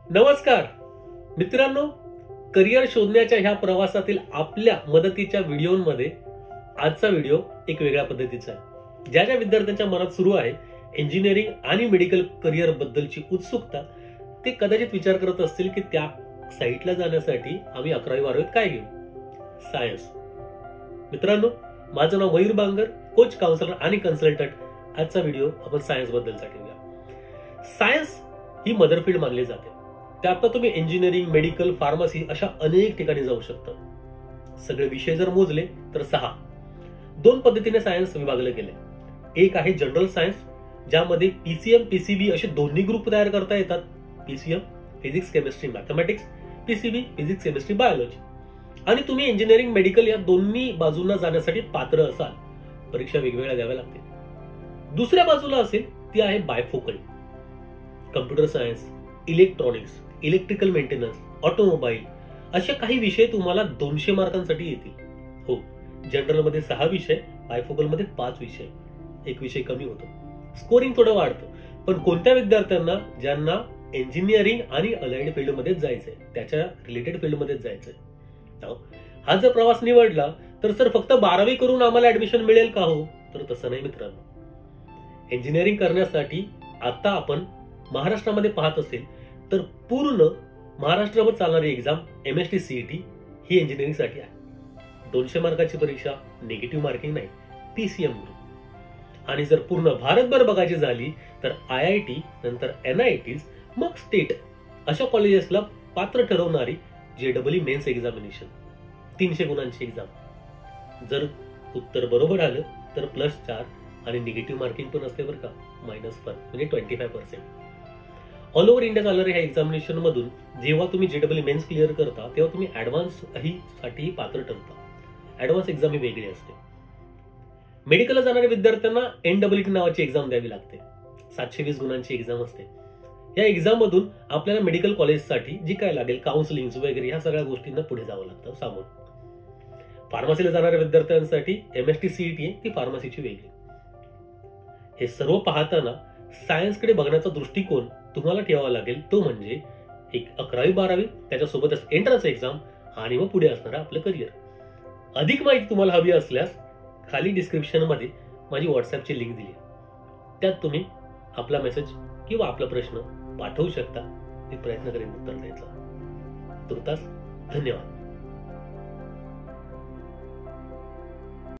नमस्कार मित्रांनो, करिअर शोधण्याच्या ह्या प्रवासातील आपल्या मदतीच्या व्हिडिओमध्ये आजचा व्हिडिओ एक वेगळ्या पद्धतीचा आहे. ज्या ज्या विद्यार्थ्यांच्या मनात सुरू आहे इंजिनिअरिंग आणि मेडिकल करिअर बद्दलची उत्सुकता, ते कदाचित विचार करत असतील की त्या साईटला जाण्यासाठी आम्ही 11वी-12वीत काय घेऊ. सायन्स. मित्रांनो, माझं नाव मयूर बांगर, कोच, काउन्सिलर आणि कन्सल्टंट. आजचा व्हिडिओ आपण सायन्स बद्दलचा घेऊया. सायन्स ही मदर फील्ड मानली जाते. त्यात तुम्ही इंजिनिअरिंग, मेडिकल, फार्मसी अशा अनेक ठिकाणी जाऊ शकता. सगळे विषय जर मोजले तर 6. 2 पद्धतीने सायन्स विभागले गेले. एक आहे जनरल सायन्स, ज्यामध्ये पीसीएम, पीसीबी असे दोन्ही ग्रुप तयार करता येतात. PCM physics, chemistry, mathematics, PCB physics, chemistry, biology. आणि तुम्ही इंजिनिअरिंग, मेडिकल या दोन्ही बाजूंना जाण्यासाठी पात्र असाल. परीक्षा वेगवेगळ्या द्याव्या लागतील. दुसऱ्या बाजूला असेल ती आहे bifocal. Computer science, electronics, electrical maintenance, automobile असे काही विषय तुम्हाला 200 मार्कांसाठी येतील. हो, जनरल मध्ये 6 विषय, बायफोकल मध्ये 5 विषय. एक विषय कमी होतो, स्कोरिंग थोडं वाढतं. पण कोणत्या विद्यार्थ्यांना ज्यांना इंजिनिअरिंग आणि अलाइड फील्ड मध्ये जायचंय, त्याच्या रिलेटेड फील्ड मध्ये जायचंय, हा जर प्रवास निवडला तर सर फक्त 12वी करून आम्हाला ऍडमिशन मिळेल का हो? तर तसं नाही मित्रांनो. इंजिनिअरिंग करण्यासाठी आता आपण महाराष्ट्रामध्ये पाहत असेल तर पूर्ण महाराष्ट्रभर चालणारी एक्झाम MST CET ही इंजिनिअरिंग साठी आहे. 200 मार्काची परीक्षा, निगेटिव्ह मार्किंग नाही, PCM ग्रुप. आणि जर पूर्ण भारतभर बघायची झाली तर IIT, नंतर NITs, मग स्टेट अशा कॉलेजेसला पात्र ठरवणारी JEE मेन्स एक्झामिनेशन, 300 गुणांची एक्झाम. जर उत्तर बरोबर आलं तर +4 आणि निगेटिव्ह मार्किंग पण असते बरं का, -1 म्हणजे 25%. ऑल ओव्हर इंडिया चालणाऱ्या ह्या एक्झामिनेशन मधून जेव्हा तुम्ही JEE मेन्स क्लिअर करता तेव्हा तुम्ही ऍडव्हान्स साठी पात्र ठरता. ऍडव्हान्स एक्झाम ही वेगळी असते. मेडिकलला जाणाऱ्या विद्यार्थ्यांना NEET नावाची एक्झाम द्यावी लागते. 720 गुणांची एक्झाम असते. या एक्झाम मधून आपल्याला मेडिकल कॉलेजसाठी जी काय लागेल, काउन्सिलिंग वगैरे ह्या सगळ्या गोष्टींना पुढे जावं लागतं सामोर. फार्मसीला जाणाऱ्या विद्यार्थ्यांसाठी MST CET आहे, ती फार्मसीची वेगळी. हे सर्व पाहताना सायन्सकडे बघण्याचा दृष्टिकोन तुम्हाला ठेवावा लागेल. तो म्हणजे एक 11वी-12वी, त्याच्यासोबतच एंट्रन्स एक्झाम आणि मग पुढे असणारं आपलं करिअर. अधिक माहिती तुम्हाला हवी असल्यास खाली डिस्क्रिप्शन मध्ये माझी व्हॉट्सअपची लिंक दिली, त्यात तुम्ही आपला मेसेज किंवा आपला प्रश्न पाठवू शकता. मी प्रयत्न करेन उत्तर द्यायचा. तुर्तास धन्यवाद.